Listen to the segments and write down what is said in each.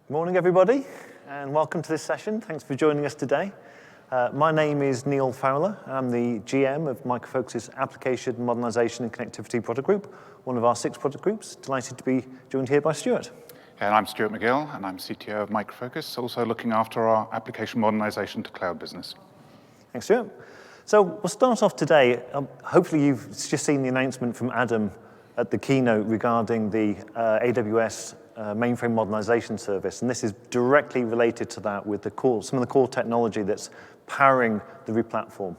Good morning, everybody, and welcome to this session. Thanks for joining us today. My name is Neil Fowler. I'm the GM of Micro Focus's Application, Modernization and Connectivity Product Group, one of our 6 product groups. Delighted to be joined here by Stuart. And I'm Stuart McGill, and I'm CTO of Micro Focus, also looking after our application modernization to cloud business. Thanks, Stuart. So we'll start off today. Hopefully you've just seen the announcement from Adam at the keynote regarding the AWS mainframe modernization service, and this is directly related to that with some of the core technology that's powering the replatform.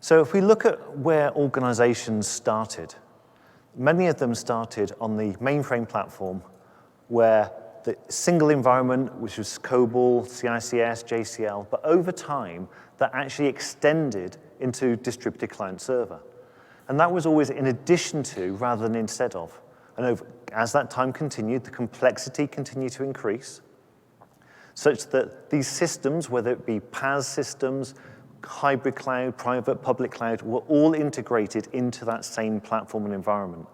So if we look at where organizations started, many of them started on the mainframe platform where the single environment, which was COBOL, CICS, JCL, but over time, that actually extended into distributed client server. And that was always in addition to, rather than instead of. And as that time continued, the complexity continued to increase, such that these systems, whether it be PaaS systems, hybrid cloud, private, public cloud, were all integrated into that same platform and environment.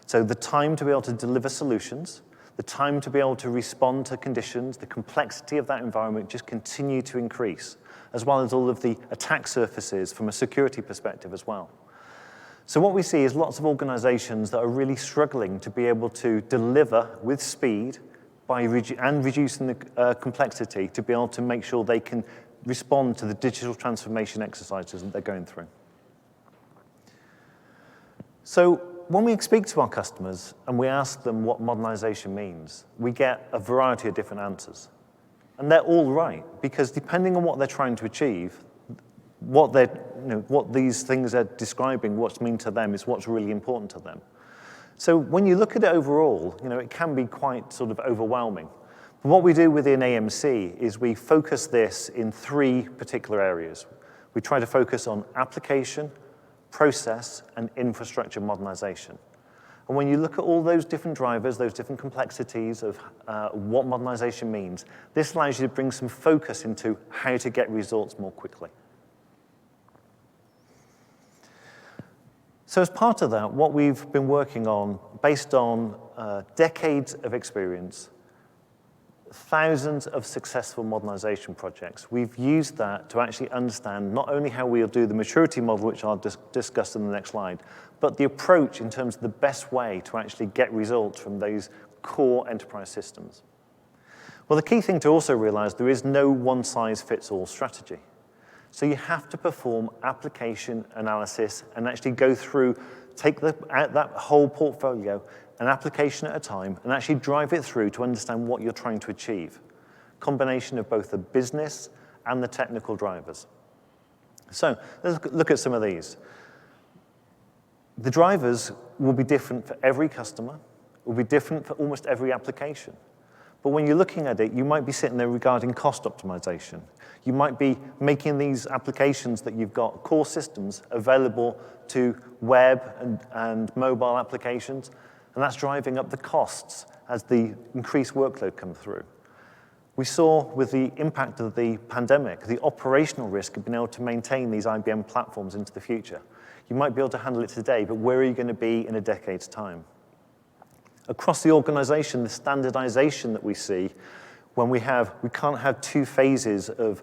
So the time to be able to deliver solutions, the time to be able to respond to conditions, the complexity of that environment just continued to increase, as well as all of the attack surfaces from a security perspective as well. So what we see is lots of organizations that are really struggling to be able to deliver with speed and reducing the complexity to be able to make sure they can respond to the digital transformation exercises that they're going through. So when we speak to our customers and we ask them what modernization means, we get a variety of different answers. And they're all right, because depending on what they're trying to achieve, what these things are describing, what's mean to them is what's really important to them. So when you look at it overall, it can be quite sort of overwhelming. But what we do within AMC is we focus this in 3 particular areas. We try to focus on application, process, and infrastructure modernization. And when you look at all those different drivers, those different complexities of what modernization means, this allows you to bring some focus into how to get results more quickly. So as part of that, what we've been working on, based on decades of experience, thousands of successful modernization projects, we've used that to actually understand not only how we'll do the maturity model, which I'll discuss in the next slide, but the approach in terms of the best way to actually get results from those core enterprise systems. Well, the key thing to also realize, there is no one-size-fits-all strategy. So you have to perform application analysis and actually go through, take that whole portfolio, an application at a time, and actually drive it through to understand what you're trying to achieve. Combination of both the business and the technical drivers. So let's look at some of these. The drivers will be different for every customer, will be different for almost every application. But when you're looking at it, you might be sitting there regarding cost optimization. You might be making these applications that you've got, core systems, available to web and mobile applications, and that's driving up the costs as the increased workload comes through. We saw with the impact of the pandemic, the operational risk of being able to maintain these IBM platforms into the future. You might be able to handle it today, but where are you going to be in a decade's time? Across the organization, the standardization that we see when we can't have 2 phases of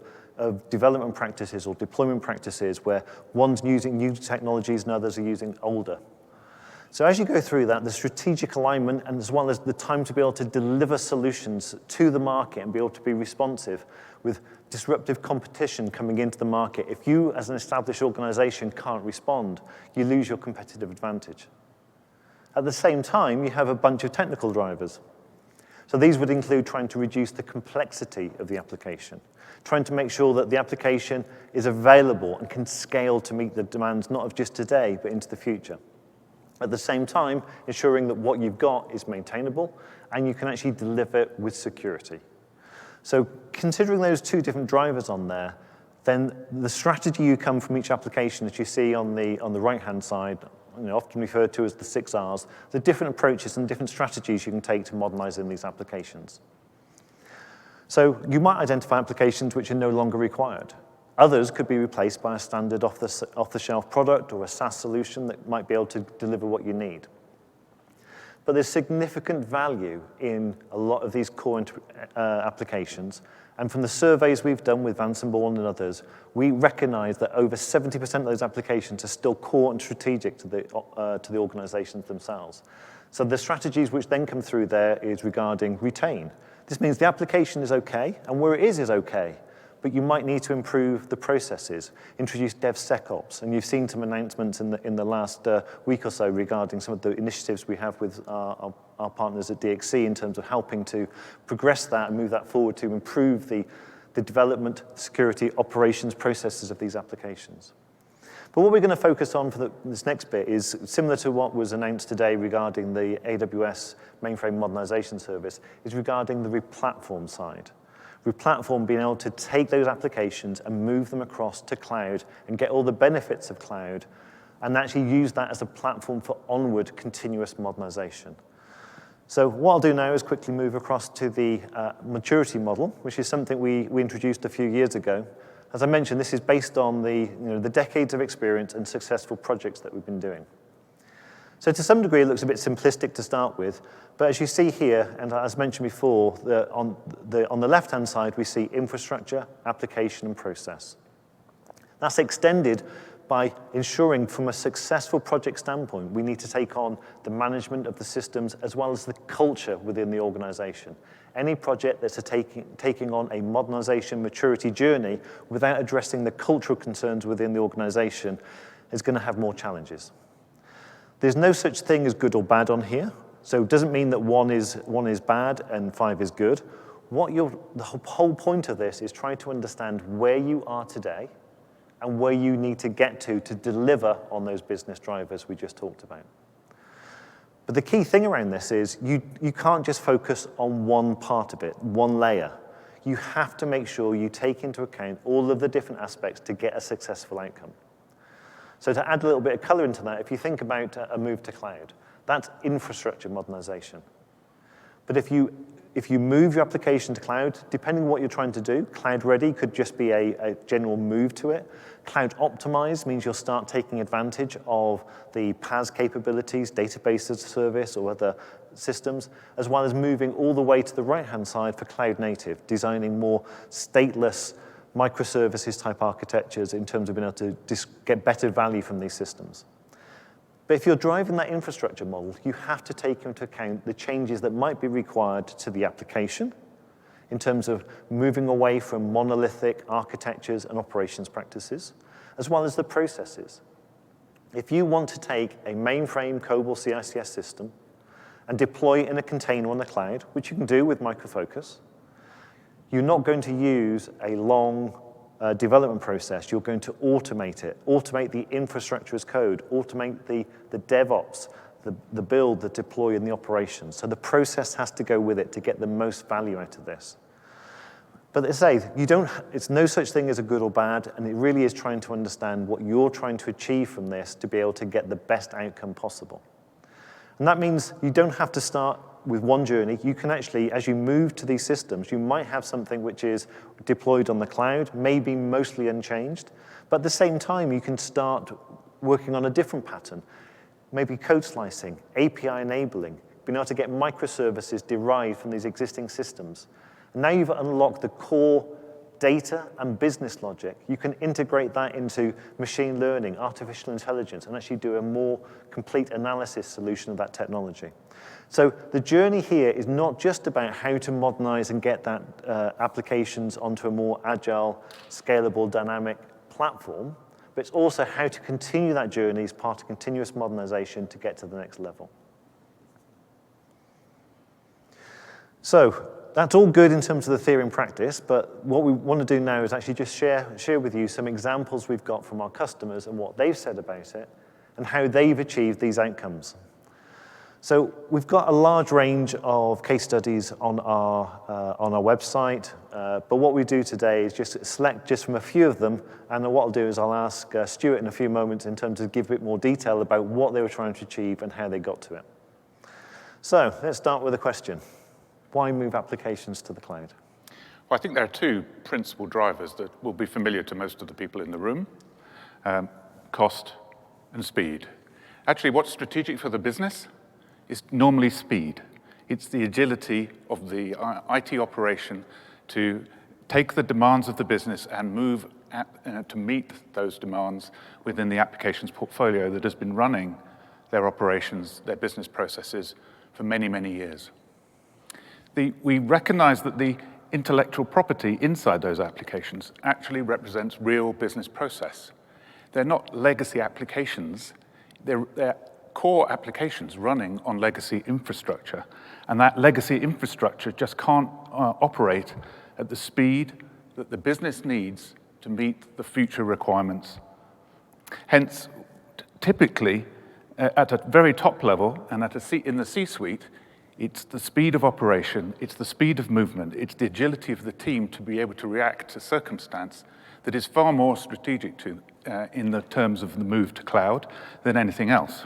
development practices or deployment practices where one's using new technologies and others are using older. So as you go through that, the strategic alignment and as well as the time to be able to deliver solutions to the market and be able to be responsive with disruptive competition coming into the market. If you, as an established organization, can't respond, you lose your competitive advantage. At the same time, you have a bunch of technical drivers. So these would include trying to reduce the complexity of the application, trying to make sure that the application is available and can scale to meet the demands not of just today, but into the future. At the same time, ensuring that what you've got is maintainable and you can actually deliver it with security. So considering those 2 different drivers on there, then the strategy you come from each application that you see on the right-hand side, often referred to as the 6 Rs, the different approaches and different strategies you can take to modernize in these applications. So you might identify applications which are no longer required. Others could be replaced by a standard off-the-shelf product or a SaaS solution that might be able to deliver what you need. But there's significant value in a lot of these core applications. And from the surveys we've done with Vanson Bourne and others, we recognize that over 70% of those applications are still core and strategic to the organizations themselves. So the strategies which then come through there is regarding retain. This means the application is okay, and where it is okay. But you might need to improve the processes, introduce DevSecOps, and you've seen some announcements in the last week or so regarding some of the initiatives we have with our partners at DXC in terms of helping to progress that and move that forward to improve the development, security, operations processes of these applications. But what we're going to focus on for this next bit is similar to what was announced today regarding the AWS Mainframe Modernization Service, is regarding the replatform side. Replatform being able to take those applications and move them across to cloud and get all the benefits of cloud and actually use that as a platform for onward continuous modernization. So what I'll do now is quickly move across to the maturity model, which is something we introduced a few years ago. As I mentioned, this is based on the decades of experience and successful projects that we've been doing. So to some degree, it looks a bit simplistic to start with, but as you see here, and as mentioned before, on the left-hand side, we see infrastructure, application, and process. That's extended by ensuring from a successful project standpoint, we need to take on the management of the systems as well as the culture within the organization. Any project that's taking on a modernization maturity journey without addressing the cultural concerns within the organization is going to have more challenges. There's no such thing as good or bad on here, so it doesn't mean that one is bad and 5 is good. The whole point of this is trying to understand where you are today and where you need to get to deliver on those business drivers we just talked about. But the key thing around this is you can't just focus on one part of it, one layer. You have to make sure you take into account all of the different aspects to get a successful outcome. So to add a little bit of color into that, if you think about a move to cloud, that's infrastructure modernization. But if you move your application to cloud, depending on what you're trying to do, cloud ready could just be a general move to it. Cloud optimized means you'll start taking advantage of the PaaS capabilities, database as a service or other systems, as well as moving all the way to the right-hand side for cloud native, designing more stateless microservices type architectures in terms of being able to get better value from these systems. But if you're driving that infrastructure model, you have to take into account the changes that might be required to the application in terms of moving away from monolithic architectures and operations practices, as well as the processes. If you want to take a mainframe COBOL CICS system and deploy it in a container on the cloud, which you can do with Micro Focus, you're not going to use a long development process. You're going to automate it, automate the infrastructure as code, automate the DevOps, the build, the deploy, and the operations. So the process has to go with it to get the most value out of this. But as I say, it's no such thing as a good or bad, and it really is trying to understand what you're trying to achieve from this to be able to get the best outcome possible. And that means you don't have to start with one journey. You can actually, as you move to these systems, you might have something which is deployed on the cloud, maybe mostly unchanged, but at the same time, you can start working on a different pattern, maybe code slicing, API enabling, being able to get microservices derived from these existing systems. And now you've unlocked the core data and business logic. You can integrate that into machine learning, artificial intelligence, and actually do a more complete analysis solution of that technology. So the journey here is not just about how to modernize and get that applications onto a more agile, scalable, dynamic platform, but it's also how to continue that journey as part of continuous modernization to get to the next level. So that's all good in terms of the theory and practice, but what we want to do now is actually just share with you some examples we've got from our customers and what they've said about it and how they've achieved these outcomes. So we've got a large range of case studies on our website, but what we do today is just select just from a few of them, and what I'll do is I'll ask Stuart in a few moments in terms of give a bit more detail about what they were trying to achieve and how they got to it. So let's start with a question. Why move applications to the cloud? Well, I think there are two principal drivers that will be familiar to most of the people in the room, cost and speed. Actually, what's strategic for the business is normally speed. It's the agility of the IT operation to take the demands of the business and move to meet those demands within the applications portfolio that has been running their operations, their business processes for many, many years. We recognize that the intellectual property inside those applications actually represents real business process. They're not legacy applications, they're core applications running on legacy infrastructure. And that legacy infrastructure just can't operate at the speed that the business needs to meet the future requirements. Hence, typically, at a very top level and in the C-suite, it's the speed of operation, it's the speed of movement, it's the agility of the team to be able to react to circumstance that is far more strategic in the terms of the move to cloud than anything else.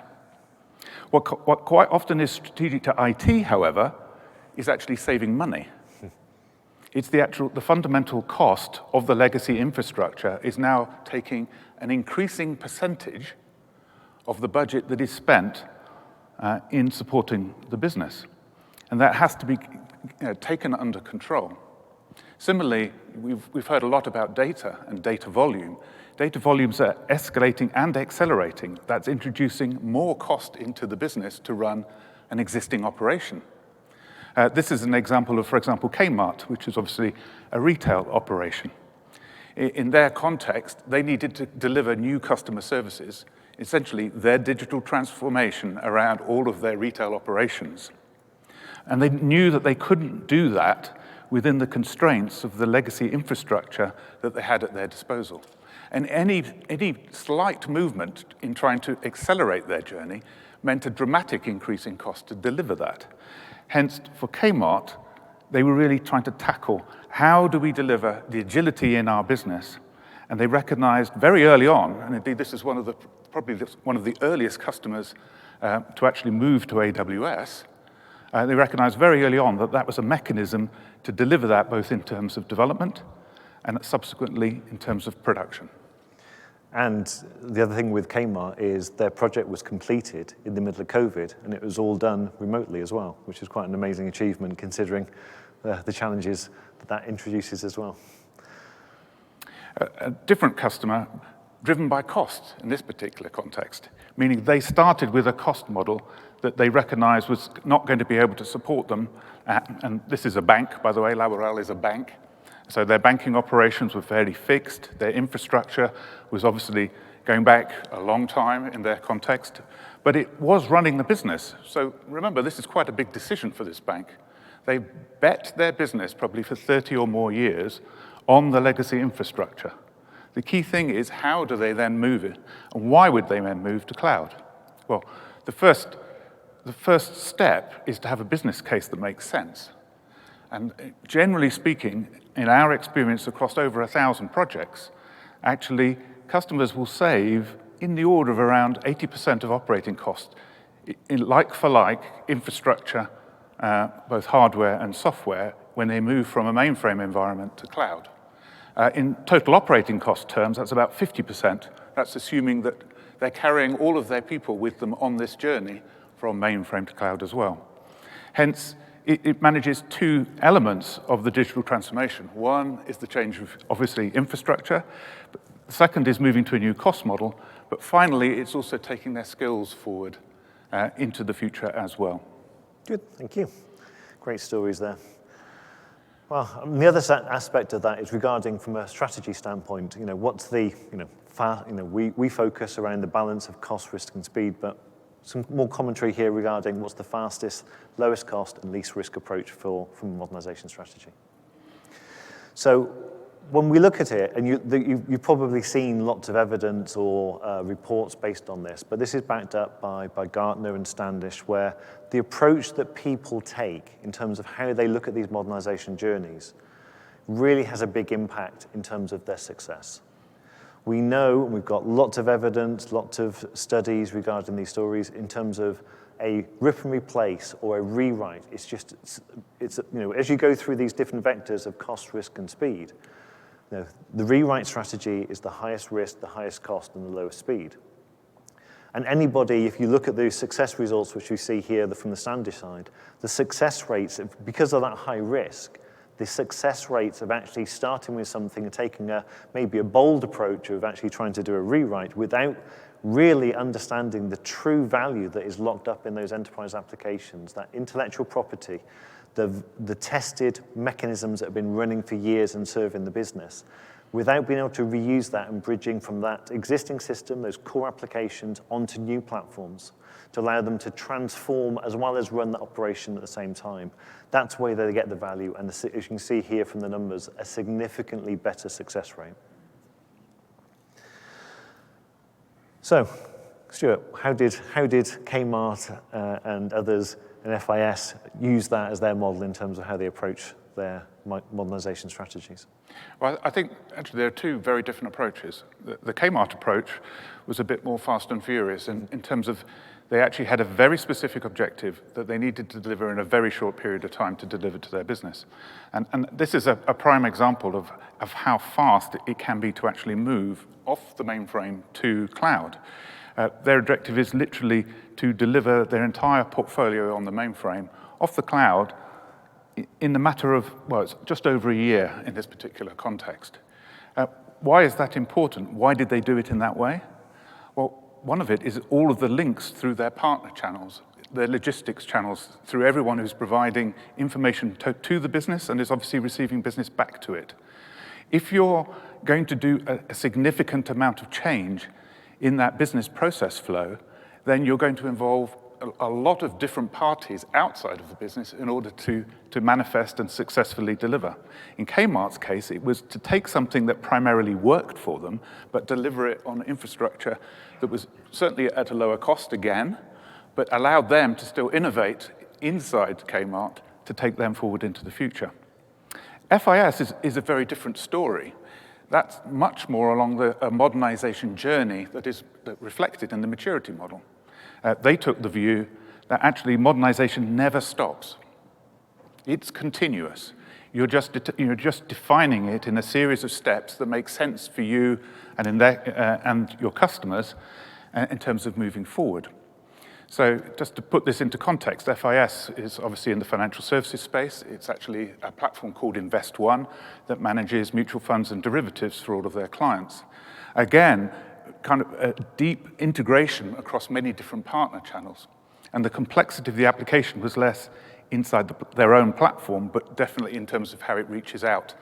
What quite often is strategic to IT, however, is actually saving money. It's the fundamental cost of the legacy infrastructure is now taking an increasing percentage of the budget that is spent in supporting the business. And that has to be taken under control. Similarly, we've heard a lot about data and data volume. Data volumes are escalating and accelerating. That's introducing more cost into the business to run an existing operation. This is an example of, for example, Kmart, which is obviously a retail operation. In their context, they needed to deliver new customer services, essentially their digital transformation around all of their retail operations. And they knew that they couldn't do that within the constraints of the legacy infrastructure that they had at their disposal. And any slight movement in trying to accelerate their journey meant a dramatic increase in cost to deliver that. Hence, for Kmart, they were really trying to tackle how do we deliver the agility in our business. And they recognized very early on, and indeed this is probably one of the earliest customers to actually move to AWS, they recognized very early on that that was a mechanism to deliver that both in terms of development and subsequently in terms of production. And the other thing with Kmart is their project was completed in the middle of COVID, and it was all done remotely as well, which is quite an amazing achievement considering the challenges that introduces as well. A different customer driven by cost in this particular context, meaning they started with a cost model that they recognized was not going to be able to support them. And this is a bank, by the way, Laboral is a bank. So their banking operations were fairly fixed. Their infrastructure was obviously going back a long time in their context, but it was running the business. So remember, this is quite a big decision for this bank. They bet their business probably for 30 or more years on the legacy infrastructure. The key thing is, how do they then move it? And why would they then move to cloud? Well, the first step is to have a business case that makes sense. And generally speaking, in our experience across over 1,000 projects, actually customers will save in the order of around 80% of operating costs in like-for-like infrastructure, both hardware and software, when they move from a mainframe environment to cloud. In total operating cost terms, that's about 50%. That's assuming that they're carrying all of their people with them on this journey from mainframe to cloud as well. Hence, it manages two elements of the digital transformation. One is the change of, obviously, infrastructure. But the second is moving to a new cost model. But finally, it's also taking their skills forward into the future as well. Good, thank you. Great stories there. Well, the other aspect of that is regarding from a strategy standpoint, what's the, we focus around the balance of cost, risk, and speed, but some more commentary here regarding what's the fastest, lowest cost, and least risk approach from a modernization strategy. So when we look at it, and you've probably seen lots of evidence or reports based on this, but this is backed up by Gartner and Standish, where the approach that people take in terms of how they look at these modernization journeys really has a big impact in terms of their success. We know, and we've got lots of evidence, lots of studies regarding these stories in terms of a rip and replace or a rewrite. It's as you go through these different vectors of cost, risk, and speed, the rewrite strategy is the highest risk, the highest cost, and the lowest speed. And anybody, if you look at the success results which we see here from the Standish side, the success rates, because of that high risk, the success rates of actually starting with something and taking maybe a bold approach of actually trying to do a rewrite without really understanding the true value that is locked up in those enterprise applications, that intellectual property, the tested mechanisms that have been running for years and serving the business, without being able to reuse that and bridging from that existing system, those core applications, onto new platforms to allow them to transform as well as run the operation at the same time. That's where they get the value, and as you can see here from the numbers, a significantly better success rate. So, Stuart, how did Kmart and others in FIS use that as their model in terms of how they approach their modernization strategies? Well, I think actually there are two very different approaches. The Kmart approach was a bit more fast and furious in terms of they actually had a very specific objective that they needed to deliver in a very short period of time to deliver to their business. And this is a prime example of how fast it can be to actually move off the mainframe to cloud. Their objective is literally to deliver their entire portfolio on the mainframe off the cloud in the matter of, well, it's just over a year in this particular context. Why is that important? Why did they do it in that way? Well, one of it is all of the links through their partner channels, their logistics channels, through everyone who's providing information to the business and is obviously receiving business back to it. If you're going to do a significant amount of change in that business process flow, then you're going to involve a lot of different parties outside of the business in order to manifest and successfully deliver. In Kmart's case, it was to take something that primarily worked for them, but deliver it on infrastructure that was certainly at a lower cost again, but allowed them to still innovate inside Kmart to take them forward into the future. FIS is a very different story. That's much more along a modernization journey that is reflected in the maturity model. They took the view that actually modernization never stops. It's continuous. You're just defining it in a series of steps that make sense for you and your customers in terms of moving forward. So just to put this into context, FIS is obviously in the financial services space. It's actually a platform called InvestOne that manages mutual funds and derivatives for all of their clients. Again, kind of a deep integration across many different partner channels. And the complexity of the application was less inside their own platform, but definitely in terms of how it reaches out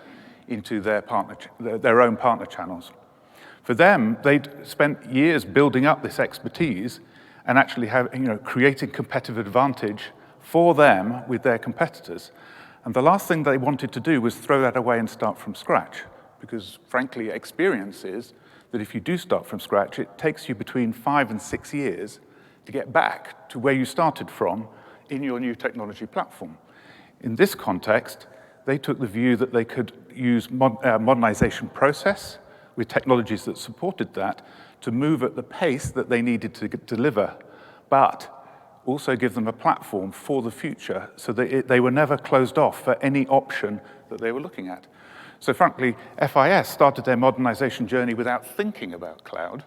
into their own partner channels. For them, they'd spent years building up this expertise and actually creating competitive advantage for them with their competitors. And the last thing they wanted to do was throw that away and start from scratch, because frankly, experience is that if you do start from scratch, it takes you between 5 and 6 years to get back to where you started from in your new technology platform. In this context, they took the view that they could use modernization process with technologies that supported that to move at the pace that they needed to deliver, but also give them a platform for the future so that they were never closed off for any option that they were looking at. So frankly, FIS started their modernization journey without thinking about cloud.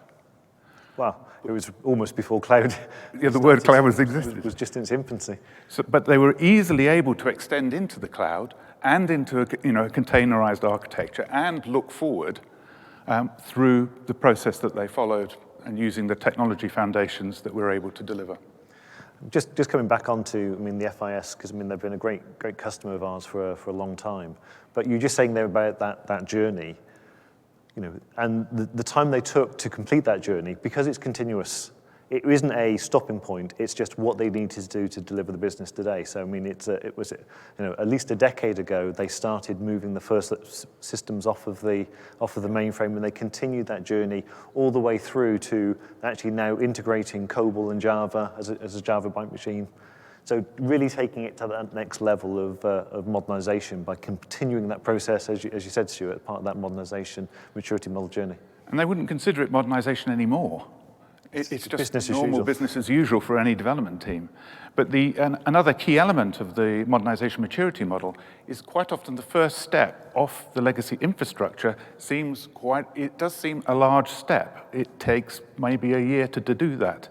Well, it was almost before cloud. Yeah, the word cloud was just in its infancy. So, but they were easily able to extend into the cloud and into a containerized architecture and look forward through the process that they followed and using the technology foundations that we're able to deliver. Just coming back onto, the FIS, because they've been a great customer of ours for a long time. But you're just saying there about that journey, and the time they took to complete that journey, because it's continuous. It isn't a stopping point. It's just what they needed to do to deliver the business today. So it was at least a decade ago they started moving the first systems off of the mainframe, and they continued that journey all the way through to actually now integrating COBOL and Java as a Java byte machine. So really taking it to that next level of modernization by continuing that process, as you said, Stuart, part of that modernization maturity model journey. And they wouldn't consider it modernization anymore. It's just business normal business as usual for any development team. But another key element of the modernization maturity model is quite often the first step off the legacy infrastructure it does seem a large step. It takes maybe a year to do that.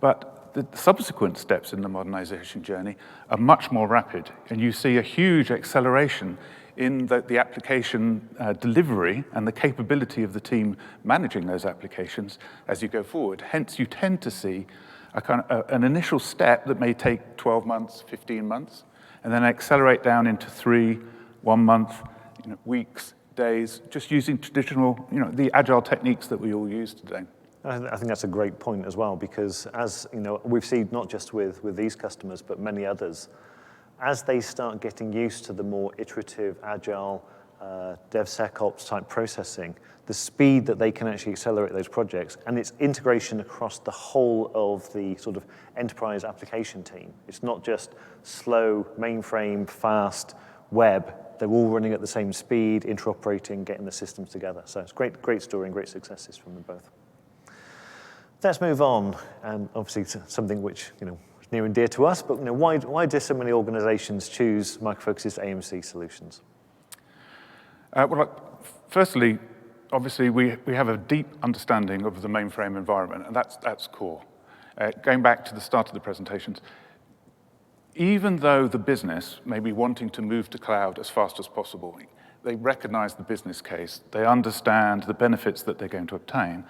But the subsequent steps in the modernization journey are much more rapid, and you see a huge acceleration in the application delivery and the capability of the team managing those applications as you go forward. Hence, you tend to see an initial step that may take 12 months, 15 months, and then accelerate down into 3, 1 month, weeks, days, just using traditional, the agile techniques that we all use today. I think that's a great point as well, because as we've seen not just with these customers, but many others, as they start getting used to the more iterative, agile, DevSecOps type processing, the speed that they can actually accelerate those projects and its integration across the whole of the sort of enterprise application team. It's not just slow, mainframe, fast, web. They're all running at the same speed, interoperating, getting the systems together. So it's great story and great successes from them both. Let's move on, and obviously something which is near and dear to us, but why do so many organizations choose Micro Focus's AMC solutions? Firstly, obviously we have a deep understanding of the mainframe environment, and that's core. Going back to the start of the presentations, even though the business may be wanting to move to cloud as fast as possible, they recognize the business case, they understand the benefits that they're going to obtain.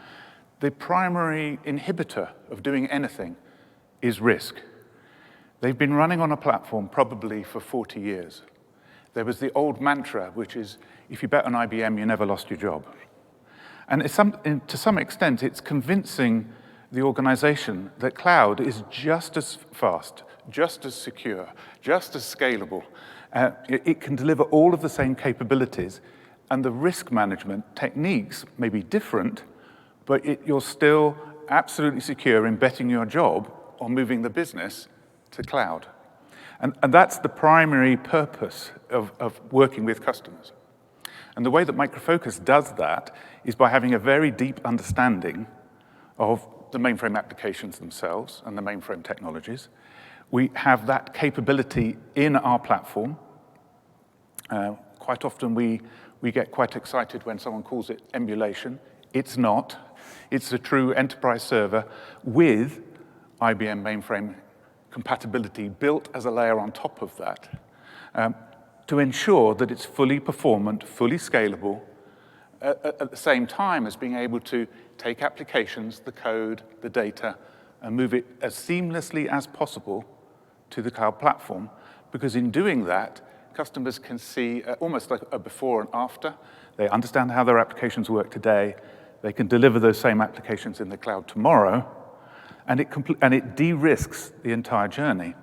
The primary inhibitor of doing anything is risk. They've been running on a platform probably for 40 years. There was the old mantra, which is, if you bet on IBM, you never lost your job. And to some extent, it's convincing the organization that cloud is just as fast, just as secure, just as scalable. It can deliver all of the same capabilities, and the risk management techniques may be different, but you're still absolutely secure in betting your job on moving the business to cloud. And that's the primary purpose of working with customers. And the way that Micro Focus does that is by having a very deep understanding of the mainframe applications themselves and the mainframe technologies. We have that capability in our platform. Quite often we get quite excited when someone calls it emulation. It's not. It's a true enterprise server with IBM mainframe compatibility built as a layer on top of that to ensure that it's fully performant, fully scalable, at the same time as being able to take applications, the code, the data, and move it as seamlessly as possible to the cloud platform. Because in doing that, customers can see almost like a before and after. They understand how their applications work today. They can deliver those same applications in the cloud tomorrow, and it de-risks the entire journey.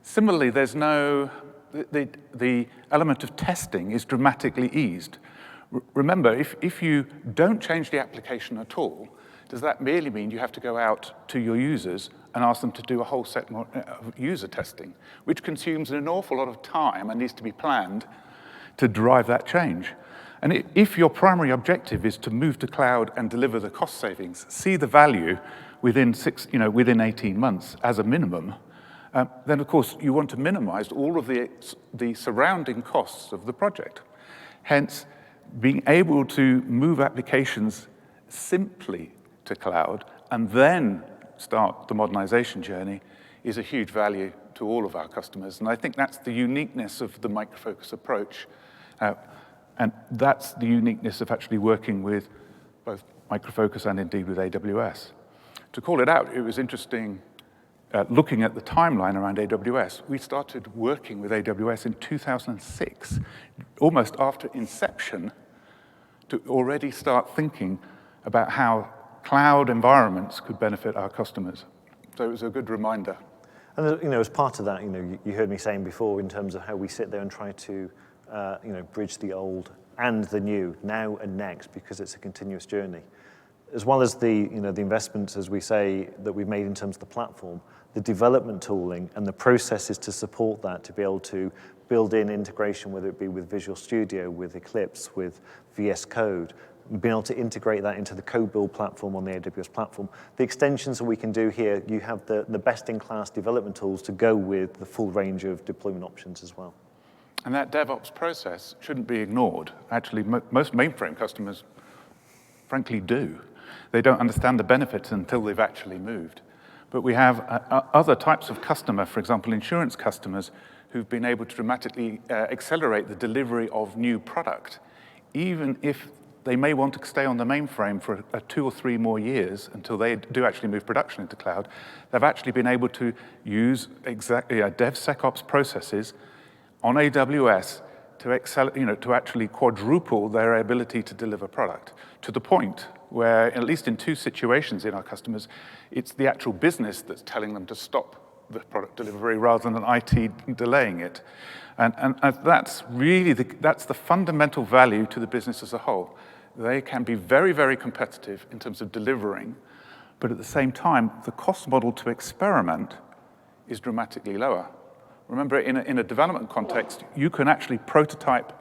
Similarly, there's the element of testing is dramatically eased. Remember, if you don't change the application at all, does that merely mean you have to go out to your users and ask them to do a whole set of user testing, which consumes an awful lot of time and needs to be planned to drive that change? And if your primary objective is to move to cloud and deliver the cost savings, see the value within 18 months as a minimum, then of course you want to minimize all of the surrounding costs of the project. Hence, being able to move applications simply to cloud and then start the modernization journey is a huge value to all of our customers. And I think that's the uniqueness of the Micro Focus approach. And that's the uniqueness of actually working with both Micro Focus and indeed with AWS. To call it out, it was interesting looking at the timeline around AWS. We started working with AWS in 2006, almost after inception, to already start thinking about how cloud environments could benefit our customers. So it was a good reminder. And as part of that, you heard me saying before in terms of how we sit there and try to bridge the old and the new, now and next, because it's a continuous journey. As well as the investments, as we say, that we've made in terms of the platform, the development tooling and the processes to support that, to be able to build in integration, whether it be with Visual Studio, with Eclipse, with VS Code, being able to integrate that into the CodeBuild platform on the AWS platform. The extensions that we can do here, you have the best-in-class development tools to go with the full range of deployment options as well. And that DevOps process shouldn't be ignored. Actually, most mainframe customers, frankly, do. They don't understand the benefits until they've actually moved. But we have other types of customer, for example, insurance customers, who've been able to dramatically accelerate the delivery of new product, even if they may want to stay on the mainframe for 2 or 3 more years until they do actually move production into cloud. They've actually been able to use DevSecOps processes on AWS to actually quadruple their ability to deliver product, to the point where, at least in 2 situations in our customers, it's the actual business that's telling them to stop the product delivery rather than IT delaying it. And that's really that's the fundamental value to the business as a whole. They can be very, very competitive in terms of delivering, but at the same time, the cost model to experiment is dramatically lower. Remember, in a development context, you can actually prototype,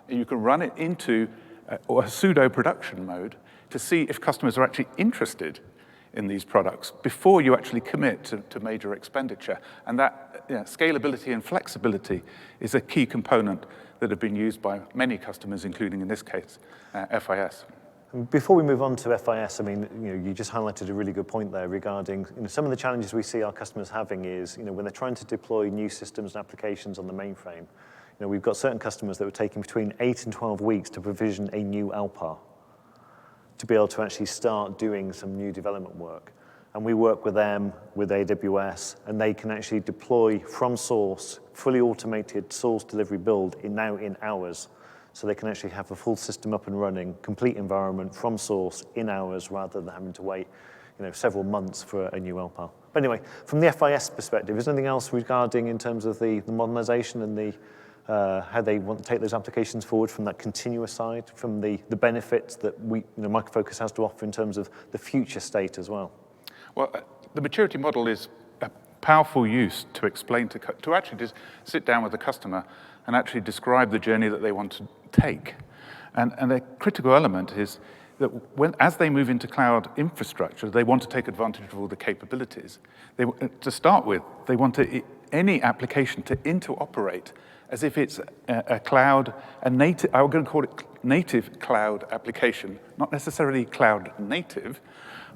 and you can run it into a pseudo-production mode to see if customers are actually interested in these products before you actually commit to major expenditure. And that scalability and flexibility is a key component that have been used by many customers, including, in this case, FIS. Before we move on to FIS, I mean, you just highlighted a really good point there regarding some of the challenges we see our customers having is, when they're trying to deploy new systems and applications on the mainframe. We've got certain customers that were taking between 8 and 12 weeks to provision a new Alpar to be able to actually start doing some new development work. And we work with them, with AWS, and they can actually deploy from source, fully automated source delivery build now in hours. So they can actually have a full system up and running, complete environment from source in hours rather than having to wait several months for a new Alpar. But anyway, from the FIS perspective, is there anything else regarding in terms of the modernization and how they want to take those applications forward from that continuous side, from the benefits that Micro Focus has to offer in terms of the future state as well? Well, the maturity model is a powerful use to explain to actually just sit down with the customer and actually describe the journey that they want to take. And a critical element is that as they move into cloud infrastructure, they want to take advantage of all the capabilities. To start with, they want any application to interoperate as if it's a native, I'm going to call it native cloud application, not necessarily cloud native,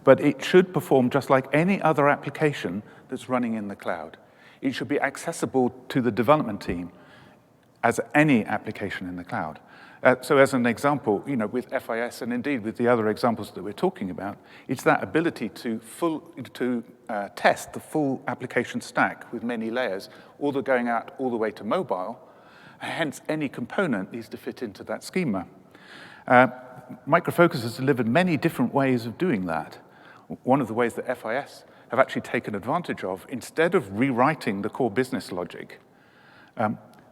but it should perform just like any other application that's running in the cloud. It should be accessible to the development team as any application in the cloud. So as an example, with FIS and indeed with the other examples that we're talking about, it's that ability to test the full application stack with many layers, going out all the way to mobile. Hence, any component needs to fit into that schema. Micro Focus has delivered many different ways of doing that. One of the ways that FIS have actually taken advantage of, instead of rewriting the core business logic,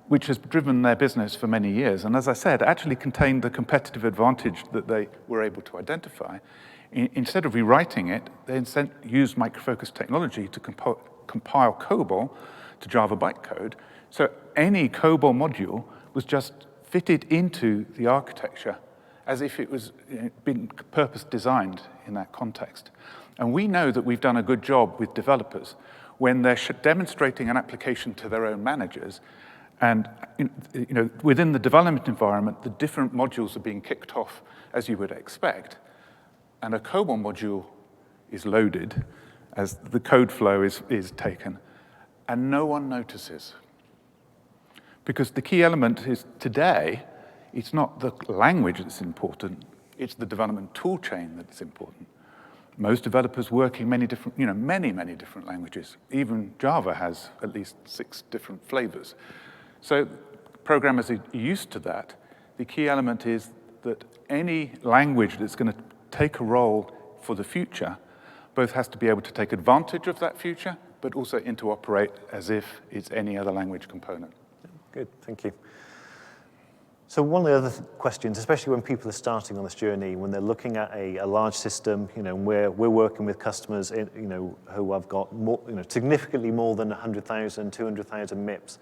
which has driven their business for many years, and as I said, actually contained the competitive advantage that they were able to identify. Instead of rewriting it, they instead used Micro Focus technology to compile COBOL to Java bytecode. So any COBOL module was just fitted into the architecture as if it was been purpose designed in that context. And we know that we've done a good job with developers when they're demonstrating an application to their own managers. And within the development environment, the different modules are being kicked off as you would expect. And a COBOL module is loaded as the code flow is taken, and no one notices. Because the key element is today, it's not the language that's important, it's the development tool chain that's important. Most developers work in many different, many different languages. Even Java has at least 6 different flavors. So programmers are used to that. The key element is that any language that's going to take a role for the future both has to be able to take advantage of that future, but also interoperate as if it's any other language component. Good, thank you. So one of the other questions, especially when people are starting on this journey, when they're looking at a large system, we're working with customers, who have got more, significantly more than 100,000, 200,000 MIPS.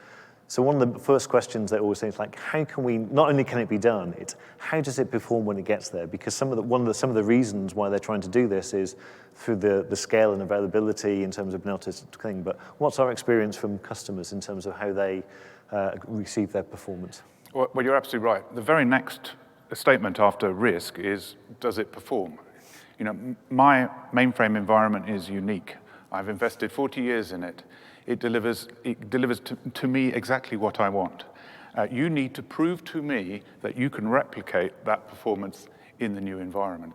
So one of the first questions they always say is like, how can we? Not only can it be done, it's how does it perform when it gets there? Because some of the reasons why they're trying to do this is through the scale and availability in terms of being able to thing. But what's our experience from customers in terms of how they receive their performance? Well, you're absolutely right. The very next statement after risk is, does it perform? My mainframe environment is unique. I've invested 40 years in it. It delivers to me exactly what I want. You need to prove to me that you can replicate that performance in the new environment.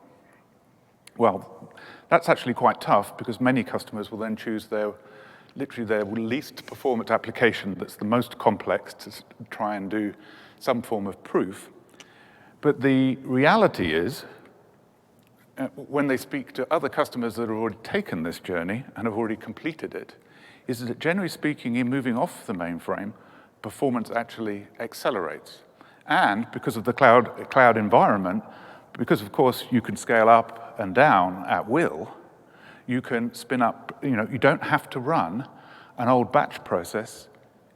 Well, that's actually quite tough because many customers will then choose literally their least performant application that's the most complex to try and do some form of proof. But the reality is, when they speak to other customers that have already taken this journey and have already completed it, is that generally speaking, in moving off the mainframe, performance actually accelerates. And because of the cloud environment, because of course you can scale up and down at will, you can spin up, you don't have to run an old batch process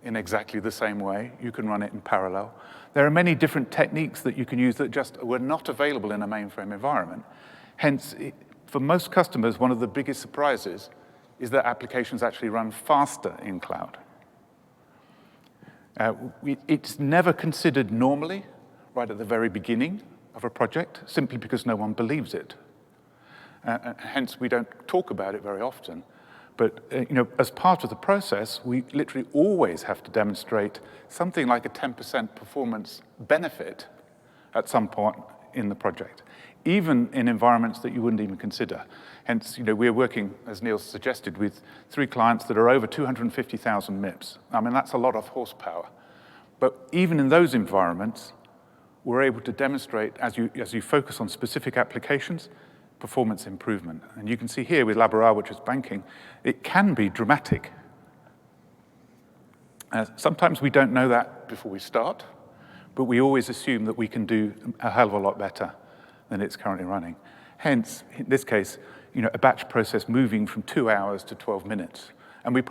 in exactly the same way. You can run it in parallel. There are many different techniques that you can use that just were not available in a mainframe environment. Hence, for most customers, one of the biggest surprises is that applications actually run faster in cloud. It's never considered normally right at the very beginning of a project, simply because no one believes it. Hence, we don't talk about it very often. But as part of the process, we literally always have to demonstrate something like a 10% performance benefit at some point in the project, even in environments that you wouldn't even consider. Hence, we're working, as Neil suggested, with 3 clients that are over 250,000 MIPS. I mean, that's a lot of horsepower. But even in those environments, we're able to demonstrate, as you focus on specific applications, performance improvement. And you can see here with Laboral, which is banking, it can be dramatic. Sometimes we don't know that before we start, but we always assume that we can do a hell of a lot better than it's currently running. Hence, in this case, a batch process moving from 2 hours to 12 minutes. And we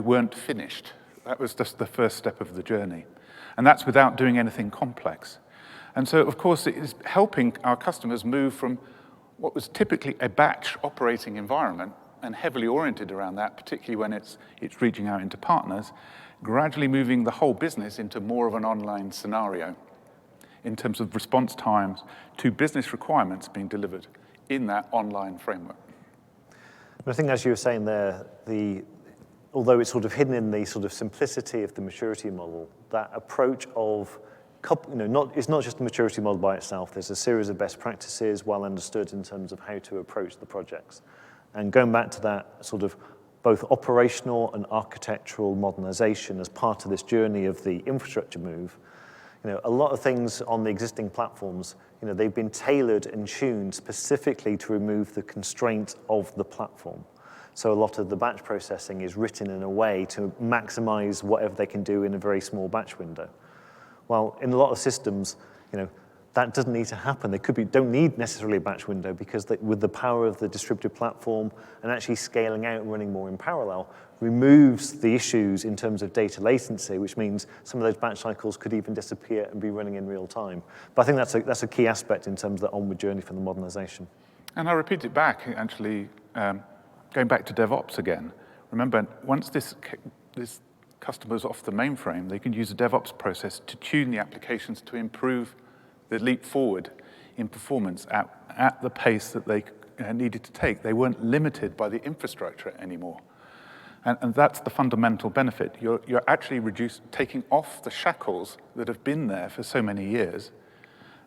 weren't finished. That was just the first step of the journey. And that's without doing anything complex. And so, of course, it is helping our customers move from what was typically a batch operating environment and heavily oriented around that, particularly when it's reaching out into partners, gradually moving the whole business into more of an online scenario in terms of response times to business requirements being delivered in that online framework. I think, as you were saying there, although it's sort of hidden in the sort of simplicity of the maturity model, that approach of it's not just the maturity model by itself. There's a series of best practices, well understood in terms of how to approach the projects. And going back to that sort of both operational and architectural modernization as part of this journey of the infrastructure move, a lot of things on the existing platforms, they've been tailored and tuned specifically to remove the constraint of the platform. So a lot of the batch processing is written in a way to maximize whatever they can do in a very small batch window. Well, in a lot of systems, that doesn't need to happen. They don't need necessarily a batch window because with the power of the distributed platform and actually scaling out and running more in parallel removes the issues in terms of data latency, which means some of those batch cycles could even disappear and be running in real time. But I think that's a key aspect in terms of the onward journey for the modernization. And I'll repeat it back, actually, going back to DevOps again. Remember, once this customer's off the mainframe, they can use a DevOps process to tune the applications to improve the leap forward in performance at the pace that they needed to take. They weren't limited by the infrastructure anymore. And that's the fundamental benefit. You're actually taking off the shackles that have been there for so many years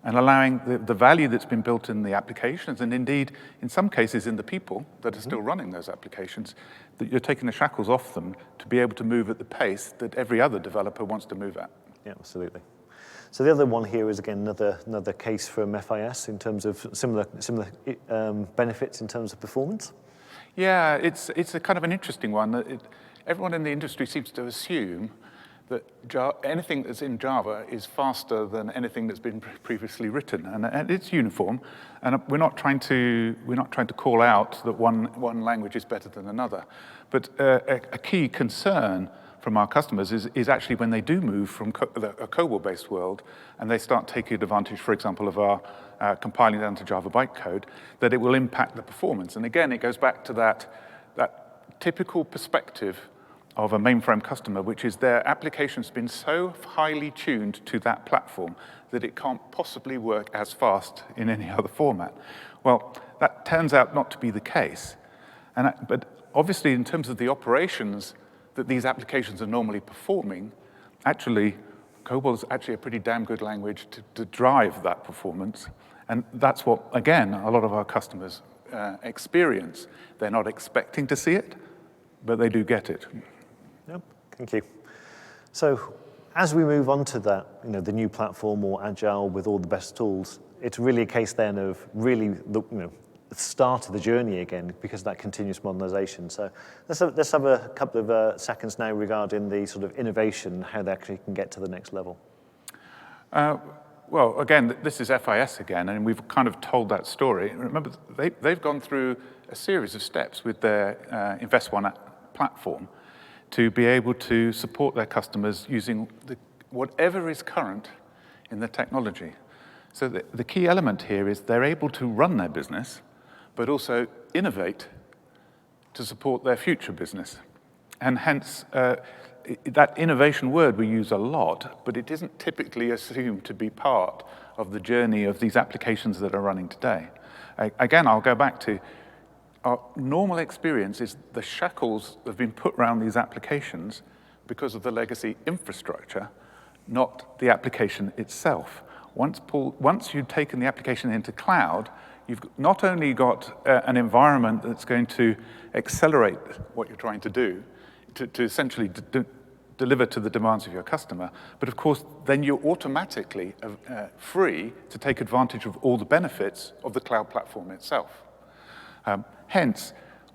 and allowing the value that's been built in the applications, and indeed, in some cases, in the people that are still running those applications, that you're taking the shackles off them to be able to move at the pace that every other developer wants to move at. Yeah, absolutely. So the other one here is, again, another case from FIS in terms of similar benefits in terms of performance. Yeah, it's a kind of an interesting one. Everyone in the industry seems to assume that anything that's in Java is faster than anything that's been previously written, and it's uniform. And we're not trying to call out that one language is better than another. But a key concern from our customers is actually when they do move from a COBOL-based world and they start taking advantage, for example, of our compiling down to Java bytecode, that it will impact the performance. And again, it goes back to that typical perspective of a mainframe customer, which is their application's been so highly tuned to that platform that it can't possibly work as fast in any other format. Well, that turns out not to be the case. But obviously, in terms of the operations that these applications are normally performing, actually, COBOL is actually a pretty damn good language to drive that performance. And that's what, again, a lot of our customers experience. They're not expecting to see it, but they do get it. Yep, thank you. So as we move on to that, the new platform or agile with all the best tools, it's really a case then of really the start of the journey again because of that continuous modernization. So let's have a couple of seconds now regarding the sort of innovation, how they actually can get to the next level. Well, again, this is FIS again, and we've kind of told that story. Remember, they've gone through a series of steps with their InvestOne platform to be able to support their customers using whatever is current in the technology. So the key element here is they're able to run their business, but also innovate to support their future business. And hence, that innovation word we use a lot, but it isn't typically assumed to be part of the journey of these applications that are running today. Again, I'll go back to our normal experience is the shackles that have been put around these applications because of the legacy infrastructure, not the application itself. Once you've taken the application into cloud, you've not only got an environment that's going to accelerate what you're trying to do, to essentially deliver to the demands of your customer, but of course, then you're automatically free to take advantage of all the benefits of the cloud platform itself. Hence,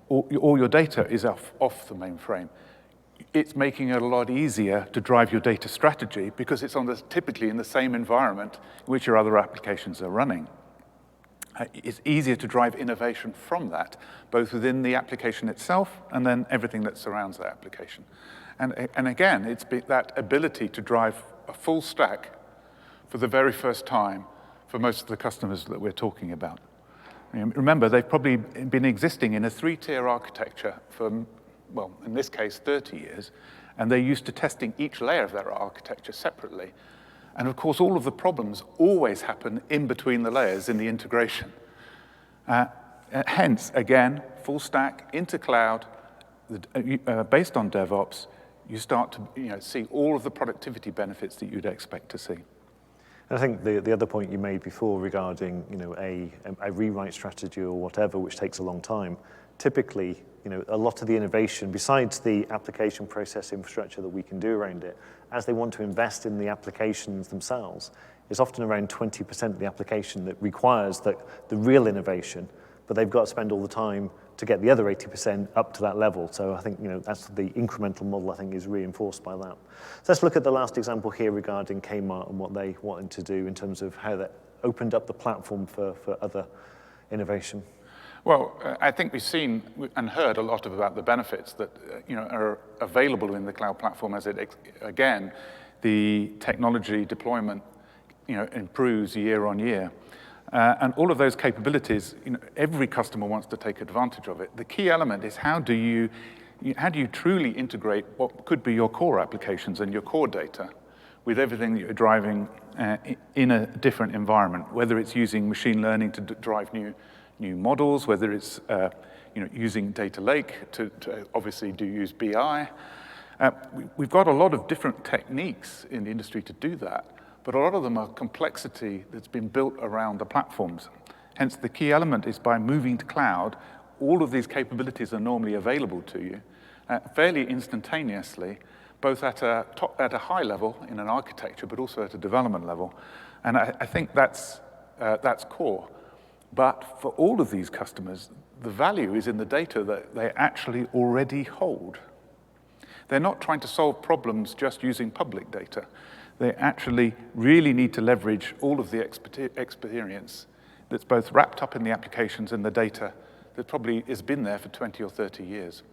all your data is off the mainframe. It's making it a lot easier to drive your data strategy because it's typically in the same environment in which your other applications are running. It's easier to drive innovation from that, both within the application itself and then everything that surrounds that application. And again, it's that ability to drive a full stack for the very first time for most of the customers that we're talking about. Remember, they've probably been existing in a 3-tier architecture for, well, in this case, 30 years, and they're used to testing each layer of their architecture separately. And of course, all of the problems always happen in between the layers in the integration. Hence, again, full stack into cloud, based on DevOps, you start to see all of the productivity benefits that you'd expect to see. And I think the other point you made before regarding a rewrite strategy or whatever, which takes a long time, typically a lot of the innovation, besides the application process infrastructure that we can do around it, as they want to invest in the applications themselves, is often around 20% of the application that requires the real innovation, but they've got to spend all the time to get the other 80% up to that level. So I think that's the incremental model I think is reinforced by that. So let's look at the last example here regarding Kmart and what they wanted to do in terms of how that opened up the platform for other innovation. Well, I think we've seen and heard a lot about the benefits that are available in the cloud platform as again, the technology deployment improves year on year. And all of those capabilities, every customer wants to take advantage of it. The key element is how do you truly integrate what could be your core applications and your core data with everything that you're driving in a different environment, whether it's using machine learning to drive new models, whether it's using data lake to obviously use BI. We've got a lot of different techniques in the industry to do that, but a lot of them are complexity that's been built around the platforms. Hence, the key element is by moving to cloud, all of these capabilities are normally available to you fairly instantaneously, both at a high level in an architecture, but also at a development level. And I think that's core. But for all of these customers, the value is in the data that they actually already hold. They're not trying to solve problems just using public data. They actually really need to leverage all of the experience that's both wrapped up in the applications and the data that probably has been there for 20 or 30 years.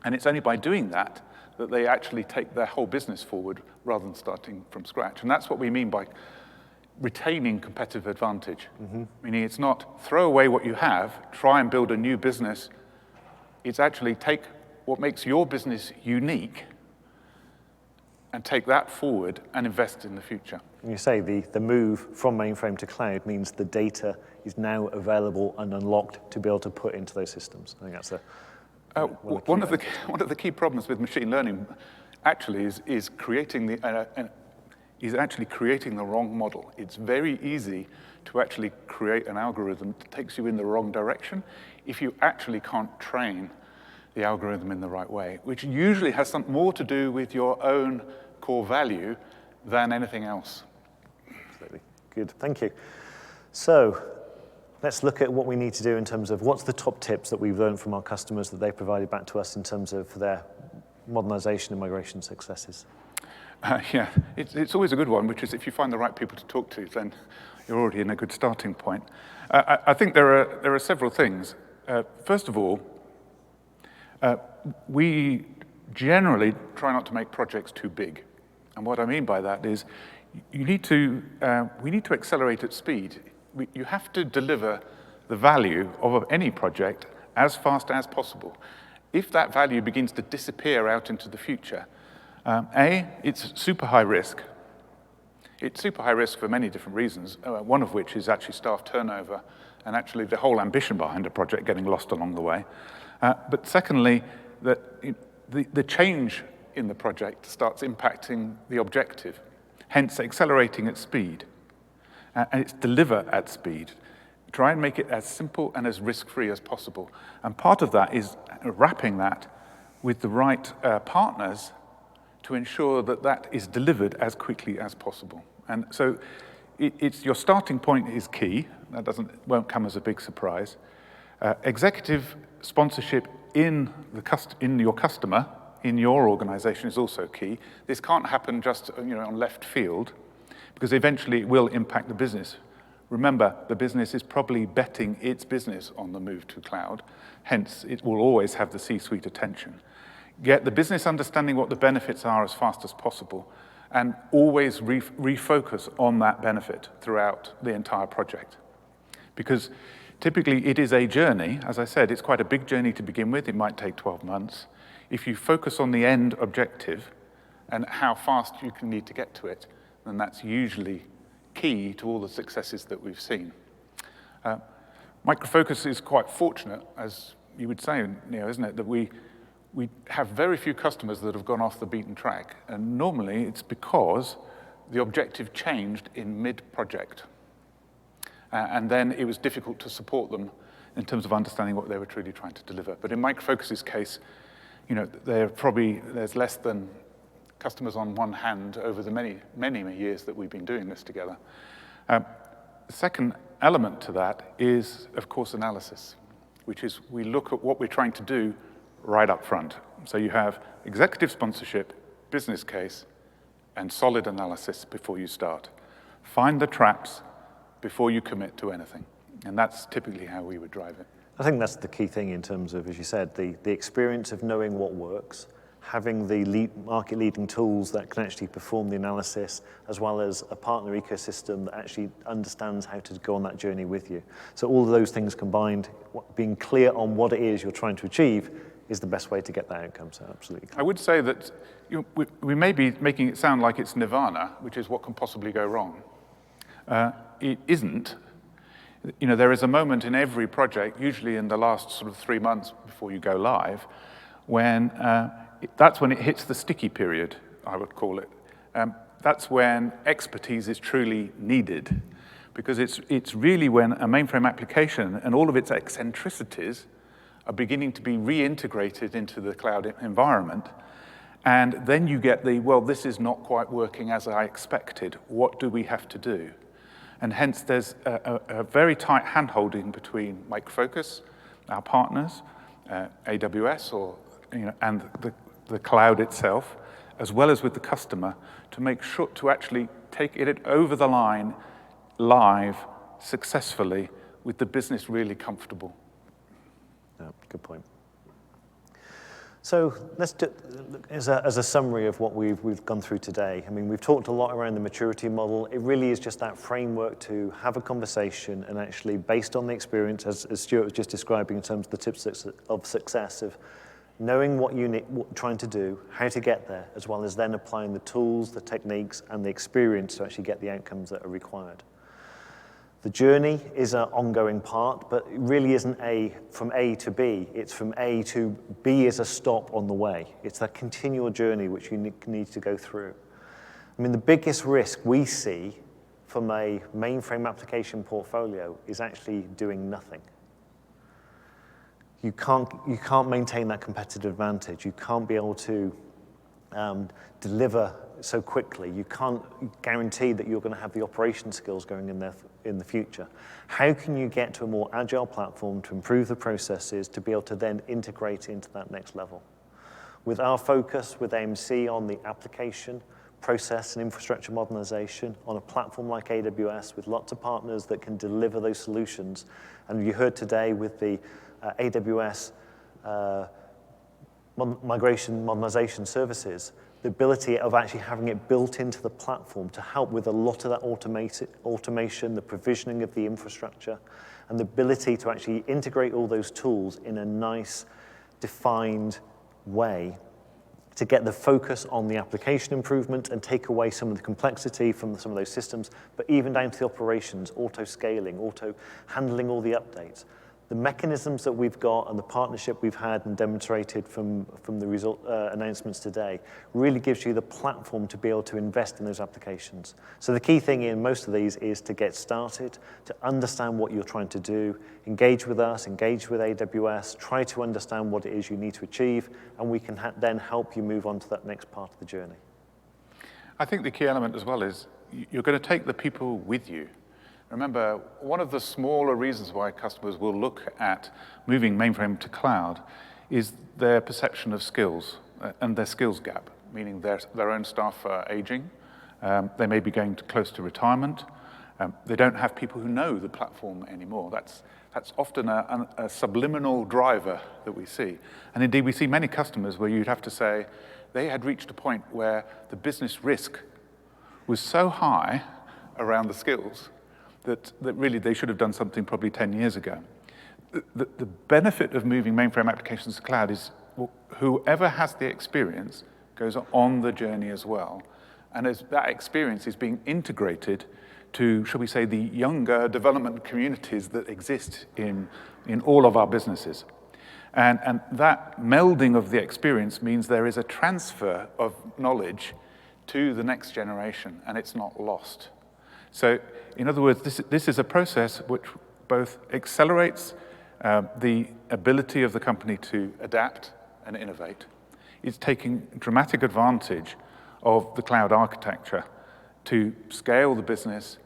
And it's only by doing that that they actually take their whole business forward rather than starting from scratch. And that's what we mean by retaining competitive advantage. Mm-hmm. Meaning it's not throw away what you have, try and build a new business. It's actually take what makes your business unique and take that forward and invest in the future. And you say the move from mainframe to cloud means the data is now available and unlocked to be able to put into those systems. I think that's One of the key problems with machine learning actually is creating actually creating the wrong model. It's very easy to actually create an algorithm that takes you in the wrong direction if you actually can't train the algorithm in the right way, which usually has something more to do with your own core value than anything else. Absolutely. Good, thank you. So let's look at what we need to do in terms of what's the top tips that we've learned from our customers that they've provided back to us in terms of their modernization and migration successes. Yeah, it's always a good one, which is if you find the right people to talk to, then you're already in a good starting point. I think there are several things. First of all, we generally try not to make projects too big. And what I mean by that is we need to accelerate at speed. You have to deliver the value of any project as fast as possible. If that value begins to disappear out into the future, it's super high risk. It's super high risk for many different reasons, one of which is actually staff turnover and actually the whole ambition behind a project getting lost along the way. But secondly, the change in the project starts impacting the objective, hence accelerating at speed. And it's deliver at speed. Try and make it as simple and as risk-free as possible. And part of that is wrapping that with the right partners to ensure that that is delivered as quickly as possible. And so your starting point is key. That won't come as a big surprise. Executive sponsorship in your customer, in your organization is also key. This can't happen just on left field, because eventually it will impact the business. Remember, the business is probably betting its business on the move to cloud. Hence, it will always have the C-suite attention. Get the business understanding what the benefits are as fast as possible, and always refocus on that benefit throughout the entire project. Because typically it is a journey. As I said, it's quite a big journey to begin with. It might take 12 months. If you focus on the end objective and how fast you can need to get to it, then that's usually key to all the successes that we've seen. Micro Focus is quite fortunate, as you would say, isn't it, that we have very few customers that have gone off the beaten track. And normally it's because the objective changed in mid-project. And then it was difficult to support them in terms of understanding what they were truly trying to deliver. But in Micro Focus's case, there's less than customers on one hand over the many, many years that we've been doing this together. The second element to that is, of course, analysis, which is we look at what we're trying to do right up front. So you have executive sponsorship, business case, and solid analysis before you start. Find the traps before you commit to anything. And that's typically how we would drive it. I think that's the key thing in terms of, as you said, the experience of knowing what works, having the market-leading tools that can actually perform the analysis, as well as a partner ecosystem that actually understands how to go on that journey with you. So all of those things combined, being clear on what it is you're trying to achieve is the best way to get that outcome, so absolutely. I would say that we may be making it sound like it's nirvana, which is what can possibly go wrong. It isn't. There is a moment in every project, usually in the last sort of 3 months before you go live, when that's when it hits the sticky period, I would call it. That's when expertise is truly needed, because it's really when a mainframe application and all of its eccentricities are beginning to be reintegrated into the cloud environment. And then you get this is not quite working as I expected. What do we have to do? And hence, there's a very tight hand-holding between Micro Focus, our partners, AWS, and the cloud itself, as well as with the customer, to make sure to actually take it over the line live successfully with the business really comfortable. Yeah, good point. So let's do, as a summary of what we've gone through today. I mean, we've talked a lot around the maturity model. It really is just that framework to have a conversation and actually, based on the experience, as Stuart was just describing in terms of the tips of success, of knowing what you're trying to do, how to get there, as well as then applying the tools, the techniques, and the experience to actually get the outcomes that are required. The journey is an ongoing part, but it really isn't from A to B. It's from A to B is a stop on the way. It's that continual journey which you need to go through. I mean, the biggest risk we see from a mainframe application portfolio is actually doing nothing. You can't maintain that competitive advantage. You can't be able to deliver so quickly. You can't guarantee that you're going to have the operation skills going in there in the future. How can you get to a more agile platform to improve the processes to be able to then integrate into that next level? With our focus with AMC on the application, process and infrastructure modernization on a platform like AWS with lots of partners that can deliver those solutions. And you heard today with the AWS migration modernization services, the ability of actually having it built into the platform to help with a lot of that automation, the provisioning of the infrastructure, and the ability to actually integrate all those tools in a nice, defined way to get the focus on the application improvement and take away some of the complexity from some of those systems, but even down to the operations, auto-scaling, auto-handling all the updates. The mechanisms that we've got and the partnership we've had and demonstrated from the result announcements today really gives you the platform to be able to invest in those applications. So the key thing in most of these is to get started, to understand what you're trying to do, engage with us, engage with AWS, try to understand what it is you need to achieve, and we can then help you move on to that next part of the journey. I think the key element as well is you're going to take the people with you. Remember, one of the smaller reasons why customers will look at moving mainframe to cloud is their perception of skills and their skills gap, meaning their own staff are aging, they may be going close to retirement, they don't have people who know the platform anymore. That's often a subliminal driver that we see. And indeed, we see many customers where you'd have to say they had reached a point where the business risk was so high around the skills that really they should have done something probably 10 years ago. The benefit of moving mainframe applications to cloud is whoever has the experience goes on the journey as well. And as that experience is being integrated to, shall we say, the younger development communities that exist in all of our businesses. And that melding of the experience means there is a transfer of knowledge to the next generation, and it's not lost. So, in other words, this is a process which both accelerates the ability of the company to adapt and innovate. It's taking dramatic advantage of the cloud architecture to scale the business,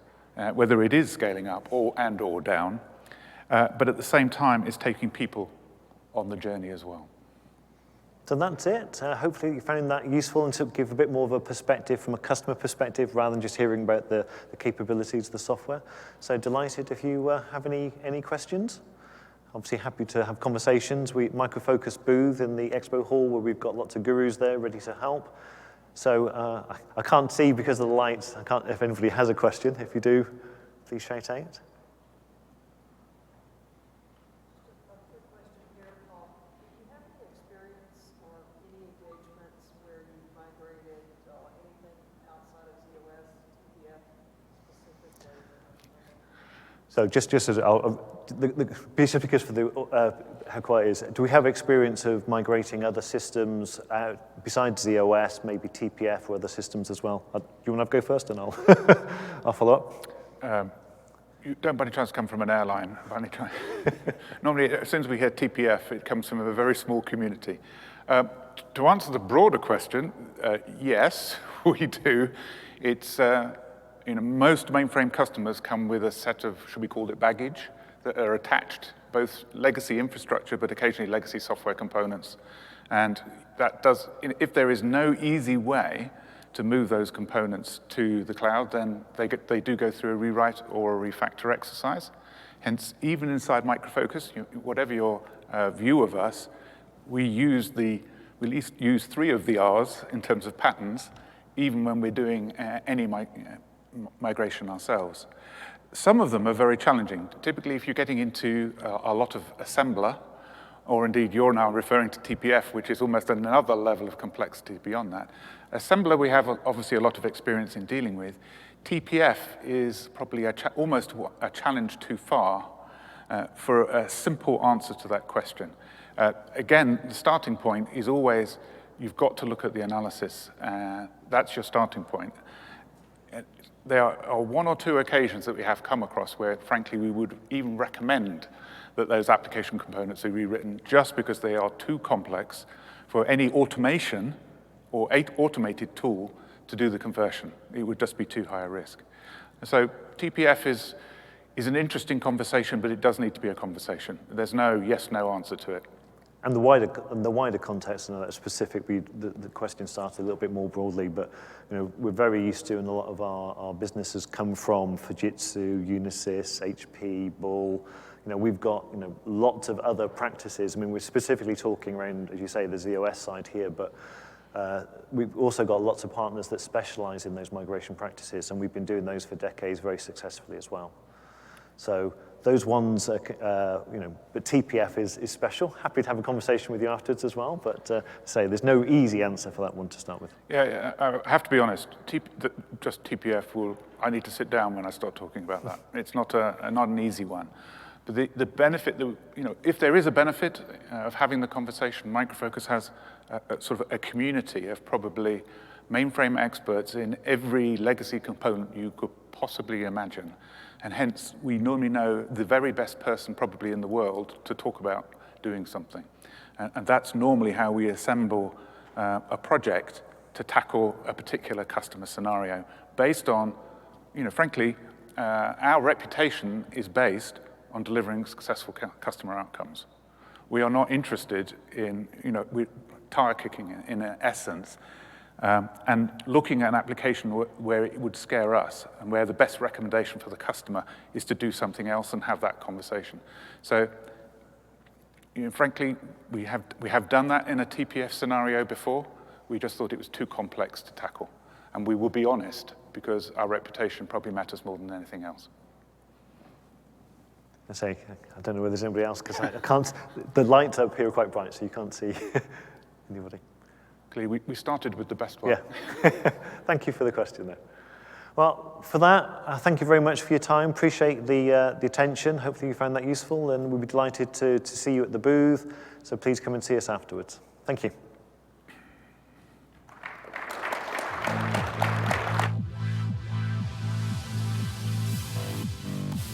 whether it is scaling up or down, but at the same time, it's taking people on the journey as well. So that's it. Hopefully you found that useful and to give a bit more of a perspective from a customer perspective rather than just hearing about the capabilities of the software. So delighted if you have any questions. Obviously happy to have conversations. Micro Focus booth in the expo hall where we've got lots of gurus there ready to help. So I can't see because of the lights. If anybody has a question, if you do, please shout out. So just as the piece of because for the how quiet is, do we have experience of migrating other systems out besides ZOS, maybe TPF or other systems as well? Do you want to go first and I'll follow up? You don't by any chance come from an airline, by any chance? Normally, as soon as we hear TPF, it comes from a very small community. To answer the broader question, yes, we do. It's most mainframe customers come with a set of, should we call it baggage, that are attached, both legacy infrastructure, but occasionally legacy software components. And that does, if there is no easy way to move those components to the cloud, then they do go through a rewrite or a refactor exercise. Hence, even inside Micro Focus, whatever your view of us, we at least use 3 of the R's in terms of patterns, even when we're doing any migration ourselves. Some of them are very challenging. Typically, if you're getting into a lot of assembler, or indeed you're now referring to TPF, which is almost another level of complexity beyond that. Assembler we have obviously a lot of experience in dealing with. TPF is probably almost a challenge too far for a simple answer to that question. Again, the starting point is always, you've got to look at the analysis. That's your starting point. There are one or two occasions that we have come across where, frankly, we would even recommend that those application components are rewritten just because they are too complex for any automation or automated tool to do the conversion. It would just be too high a risk. So TPF is an interesting conversation, but it does need to be a conversation. There's no yes-no answer to it. And the wider context, and specifically, the question started a little bit more broadly, but we're very used to, and a lot of our businesses come from Fujitsu, Unisys, HP, Bull. We've got lots of other practices. I mean, we're specifically talking around, as you say, the ZOS side here, but we've also got lots of partners that specialize in those migration practices, and we've been doing those for decades very successfully as well. So those ones, but TPF is special. Happy to have a conversation with you afterwards as well, but there's no easy answer for that one to start with. Yeah, I have to be honest, just TPF I need to sit down when I start talking about that. It's not an easy one. But the benefit, if there is a benefit of having the conversation, Micro Focus has sort of a community of probably mainframe experts in every legacy component you could possibly imagine. And hence, we normally know the very best person probably in the world to talk about doing something. And that's normally how we assemble a project to tackle a particular customer scenario based on, frankly, our reputation is based on delivering successful customer outcomes. We are not interested in, tire kicking in essence, and looking at an application where it would scare us and where the best recommendation for the customer is to do something else and have that conversation. So, frankly, we have done that in a TPF scenario before. We just thought it was too complex to tackle. And we will be honest, because our reputation probably matters more than anything else. I don't know whether there's anybody else, because I can't, the lights up here are quite bright, so you can't see anybody. We started with the best one. Yeah. Thank you for the question there. Well, for that, thank you very much for your time. Appreciate the attention. Hopefully you found that useful, and we'll be delighted to see you at the booth. So please come and see us afterwards. Thank you.